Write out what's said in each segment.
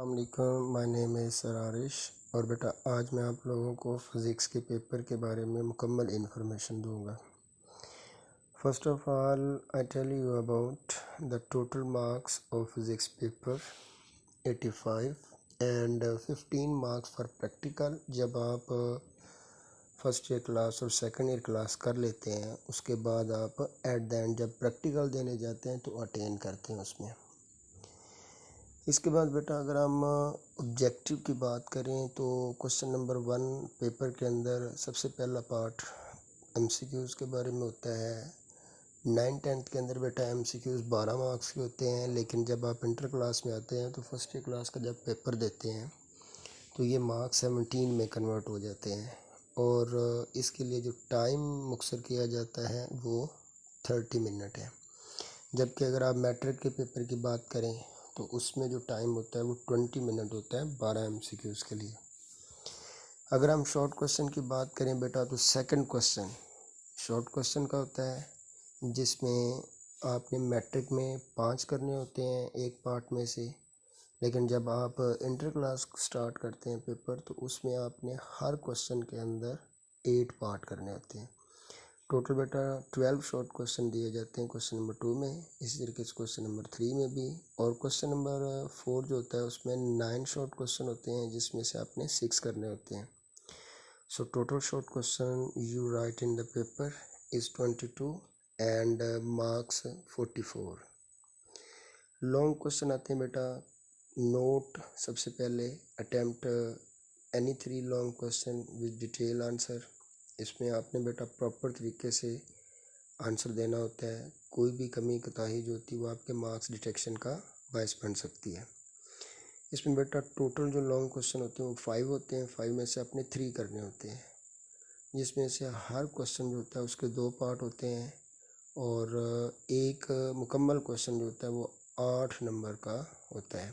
अस्सलामुअलैकुम, my name is सरारिश। और बेटा आज मैं आप लोगों को फ़िज़िक्स के पेपर के बारे में मुकम्मल इन्फॉर्मेशन दूंगा। First of all I tell you about the total marks of physics paper 85 and 15 marks for practical. जब आप फर्स्ट ईयर क्लास और सेकंड ईयर क्लास कर लेते हैं उसके बाद आप एट द एंड जब प्रैक्टिकल देने जाते हैं तो अटेन करते हैं उसमें। इसके बाद बेटा अगर हम ऑब्जेक्टिव की बात करें तो क्वेश्चन नंबर 1 पेपर के अंदर सबसे पहला पार्ट एमसीक्यूज़ के बारे में होता है। 9th-10th के अंदर बेटा एमसीक्यूज़ 12 मार्क्स के होते हैं, लेकिन जब आप इंटर क्लास में आते हैं तो फर्स्ट ईयर क्लास का जब पेपर देते हैं तो ये मार्क्स 17 में कन्वर्ट हो जाते हैं। और इसके लिए जो टाइम मुख्तर किया जाता है वो 30 मिनट है। जबकि अगर आप मैट्रिक के पेपर की बात करें तो उसमें जो टाइम होता है वो 20 मिनट होता है 12 एमसीक्यूज़ के लिए। अगर हम शॉर्ट क्वेश्चन की बात करें बेटा तो सेकंड क्वेश्चन शॉर्ट क्वेश्चन का होता है जिसमें आपने मैट्रिक में 5 करने होते हैं एक पार्ट में से, लेकिन जब आप इंटर क्लास स्टार्ट करते हैं पेपर तो उसमें आपने हर क्वेश्चन के अंदर 8 पार्ट करने होते हैं। टोटल बेटा 12 शॉर्ट क्वेश्चन दिए जाते हैं क्वेश्चन नंबर 2 में, इसी तरीके से क्वेश्चन नंबर 3 में भी। और क्वेश्चन नंबर 4 जो होता है उसमें 9 शॉर्ट क्वेश्चन होते हैं जिसमें से आपने 6 करने होते हैं। So total short question you right in the paper is 22 and marks 44। Long question आते हैं बेटा। नोट सबसे पहले attempt any 3 long question with detail answer. इसमें आपने बेटा प्रॉपर तरीके से आंसर देना होता है। कोई भी कमी कोताही जो होती है वो आपके मार्क्स डिटेक्शन का बायस बन सकती है। इसमें बेटा टोटल जो लॉन्ग क्वेश्चन होते हैं वो 5 होते हैं। 5 में से अपने 3 करने होते हैं, जिसमें से हर क्वेश्चन जो होता है उसके 2 पार्ट होते हैं। और एक मुकम्मल क्वेश्चन जो होता है वो 8 नंबर का होता है,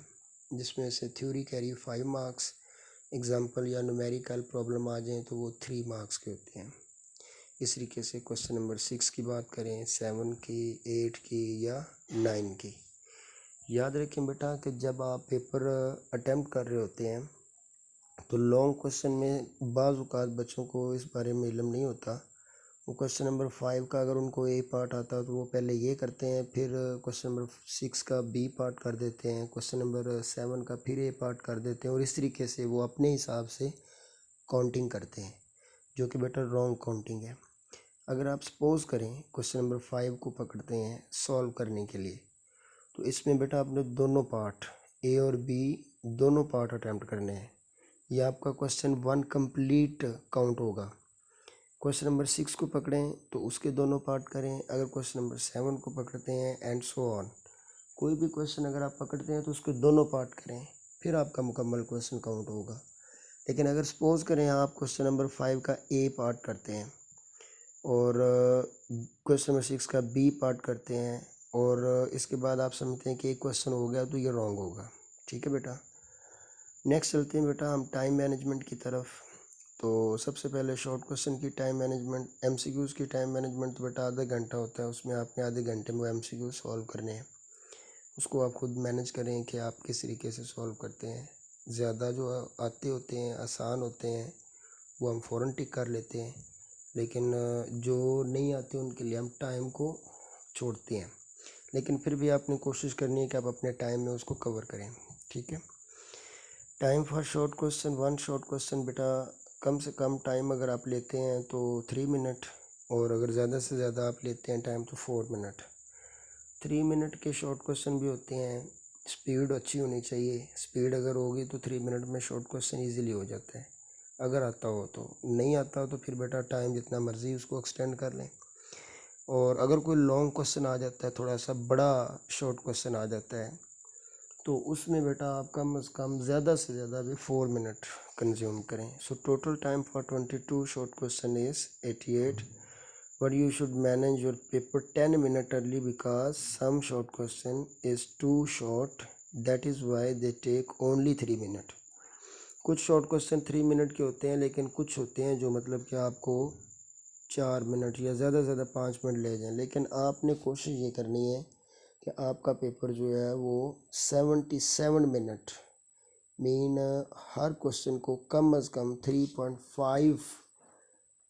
जिसमें से थ्योरी कैरी 5 मार्क्स, एग्जाम्पल या न्यूमेरिकल प्रॉब्लम आ जाए तो वो 3 मार्क्स के होते हैं। इस तरीके से क्वेश्चन नंबर 6 की बात करें, 7 की, 8 की या 9 की। याद रखें बेटा कि जब आप पेपर अटेम्प्ट कर रहे होते हैं तो लॉन्ग क्वेश्चन में बाज़ औक़ात बच्चों को इस बारे में इल्म नहीं होता। वो क्वेश्चन नंबर 5 का अगर उनको ए पार्ट आता तो वो पहले ये करते हैं, फिर क्वेश्चन नंबर 6 का बी पार्ट कर देते हैं, क्वेश्चन नंबर 7 का फिर ए पार्ट कर देते हैं, और इस तरीके से वो अपने हिसाब से काउंटिंग करते हैं, जो कि बेटा रॉन्ग काउंटिंग है। अगर आप सपोज़ करें क्वेश्चन नंबर 5 को पकड़ते हैं सॉल्व करने के लिए, तो इसमें बेटा आपने दोनों पार्ट ए और बी दोनों पार्ट अटैम्प्ट करने हैं। ये आपका क्वेश्चन 1 कंप्लीट काउंट होगा। क्वेश्चन नंबर 6 को पकड़ें तो उसके दोनों पार्ट करें। अगर क्वेश्चन नंबर 7 को पकड़ते हैं एंड सो ऑन, कोई भी क्वेश्चन अगर आप पकड़ते हैं तो उसके दोनों पार्ट करें, फिर आपका मुकम्मल क्वेश्चन काउंट होगा। लेकिन अगर सपोज़ करें आप क्वेश्चन नंबर 5 का ए पार्ट करते हैं और क्वेश्चन नंबर 6 का बी पार्ट करते हैं और इसके बाद आप समझते हैं कि एक क्वेश्चन हो गया तो ये रॉन्ग होगा। ठीक है बेटा, नेक्स्ट चलते हैं बेटा हम टाइम मैनेजमेंट की तरफ। तो सबसे पहले शॉर्ट क्वेश्चन की टाइम मैनेजमेंट, एमसीक्यूज़ की टाइम मैनेजमेंट तो बेटा आधा घंटा होता है, उसमें आपने आधे घंटे में वो एमसीक्यू सॉल्व करने हैं। उसको आप खुद मैनेज करें कि आप किस तरीके से सॉल्व करते हैं। ज़्यादा जो आते होते हैं आसान होते हैं वो हम फ़ौरन टिक कर लेते हैं, लेकिन जो नहीं आते उनके लिए हम टाइम को छोड़ते हैं। लेकिन फिर भी आपने कोशिश करनी है कि आप अपने टाइम में उसको कवर करें। ठीक है, time for short question 1 short question बेटा कम से कम टाइम अगर आप लेते हैं तो 3 मिनट, और अगर ज़्यादा से ज़्यादा आप लेते हैं टाइम तो 4 मिनट। 3 मिनट के शॉर्ट क्वेश्चन भी होते हैं। स्पीड अच्छी होनी चाहिए, स्पीड अगर होगी तो 3 मिनट में शॉर्ट क्वेश्चन ईजिली हो जाता है अगर आता हो। तो नहीं आता हो तो फिर बेटा टाइम जितना मर्ज़ी उसको एक्सटेंड कर लें। और अगर कोई लॉन्ग क्वेश्चन आ जाता है, थोड़ा सा बड़ा शॉर्ट क्वेश्चन आ जाता है, तो उसमें बेटा आप कम से कम ज़्यादा से ज़्यादा भी 4 मिनट कंज्यूम करें। So total time for 22 short question is 88, but you should manage your paper 10 minutes early because some short question is too short, that is why they take only 3 minutes. कुछ short question 3 minute के होते हैं, लेकिन कुछ होते हैं जो मतलब कि आपको 4 मिनट या ज़्यादा से ज़्यादा 5 मिनट ले जाएं। लेकिन आपने कोशिश ये करनी है कि आपका पेपर जो है वो 77 मिनट मीन हर क्वेश्चन को कम अज़ कम 3.5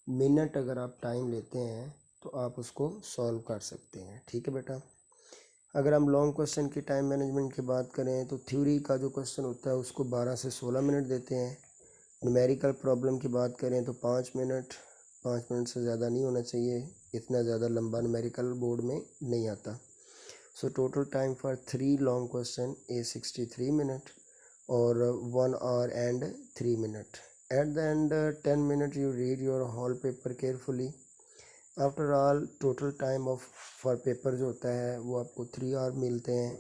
मिनट अगर आप टाइम लेते हैं तो आप उसको सॉल्व कर सकते हैं। ठीक है बेटा। अगर हम लॉन्ग क्वेश्चन की टाइम मैनेजमेंट की बात करें तो थ्योरी का जो क्वेश्चन होता है उसको 12 से 16 मिनट देते हैं। न्यूमेरिकल प्रॉब्लम की बात करें तो 5 मिनट से ज़्यादा नहीं होना चाहिए, इतना ज़्यादा लंबा न्यूमेरिकल बोर्ड में नहीं आता। So total time for 3 long question is 63 minute और 1 hour and 3 minutes. At the end 10 minutes you read your whole paper carefully. After all total time of for paper जो होता है वो आपको 3 hour मिलते हैं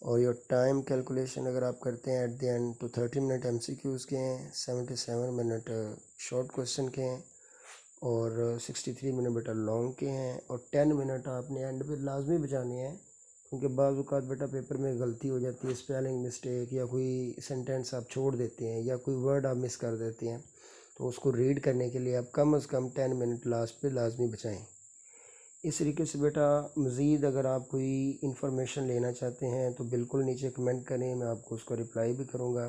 और योर टाइम कैलकुलेशन अगर आप करते हैं एट द एंड तो 30 मिनट MCQs के हैं, 77 मिनट शॉर्ट क्वेश्चन के हैं और 63 मिनट बेटा लॉन्ग के हैं और 10 मिनट आपने एंड पे लाजमी बचाने हैं क्योंकि बाज़ औक़ात बेटा पेपर में गलती हो जाती है, स्पेलिंग मिस्टेक या कोई सेंटेंस आप छोड़ देते हैं या कोई वर्ड आप मिस कर देते हैं, तो उसको रीड करने के लिए आप कम से कम 10 मिनट लास्ट पे लाजमी बचाएं। इस तरीके से बेटा मज़ीद अगर आप कोई इन्फॉर्मेशन लेना चाहते हैं तो बिल्कुल नीचे कमेंट करें, मैं आपको उसको रिप्लाई भी करूँगा।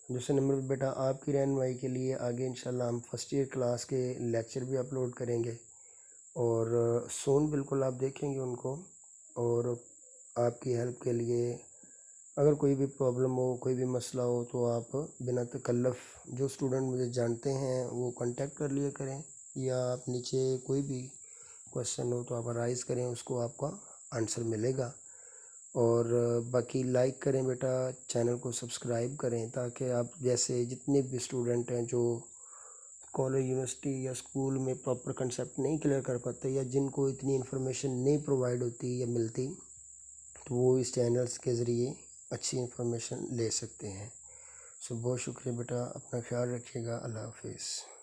दूसरे नंबर पर बेटा आपकी रहनुमाई के लिए आगे इंशाल्लाह हम फर्स्ट ईयर क्लास के लेक्चर भी अपलोड करेंगे और सोन बिल्कुल आप देखेंगे उनको। और आपकी हेल्प के लिए अगर कोई भी प्रॉब्लम हो, कोई भी मसला हो तो आप बिना तकल्लुफ़ जो स्टूडेंट मुझे जानते हैं वो कांटेक्ट कर लिया करें या आप नीचे कोई भी क्वेश्चन हो तो आप राइज़ करें, उसको आपका आंसर मिलेगा। और बाकी लाइक करें बेटा, चैनल को सब्सक्राइब करें ताकि आप जैसे जितने भी स्टूडेंट हैं जो कॉलेज यूनिवर्सिटी या स्कूल में प्रॉपर कंसेप्ट नहीं क्लियर कर पाते या जिनको इतनी इन्फॉर्मेशन नहीं प्रोवाइड होती या मिलती, तो वो इस चैनल्स के ज़रिए अच्छी इन्फॉर्मेशन ले सकते हैं। सो बहुत शुक्रिया बेटा, अपना ख्याल रखिएगा। अल्लाह हाफिज़।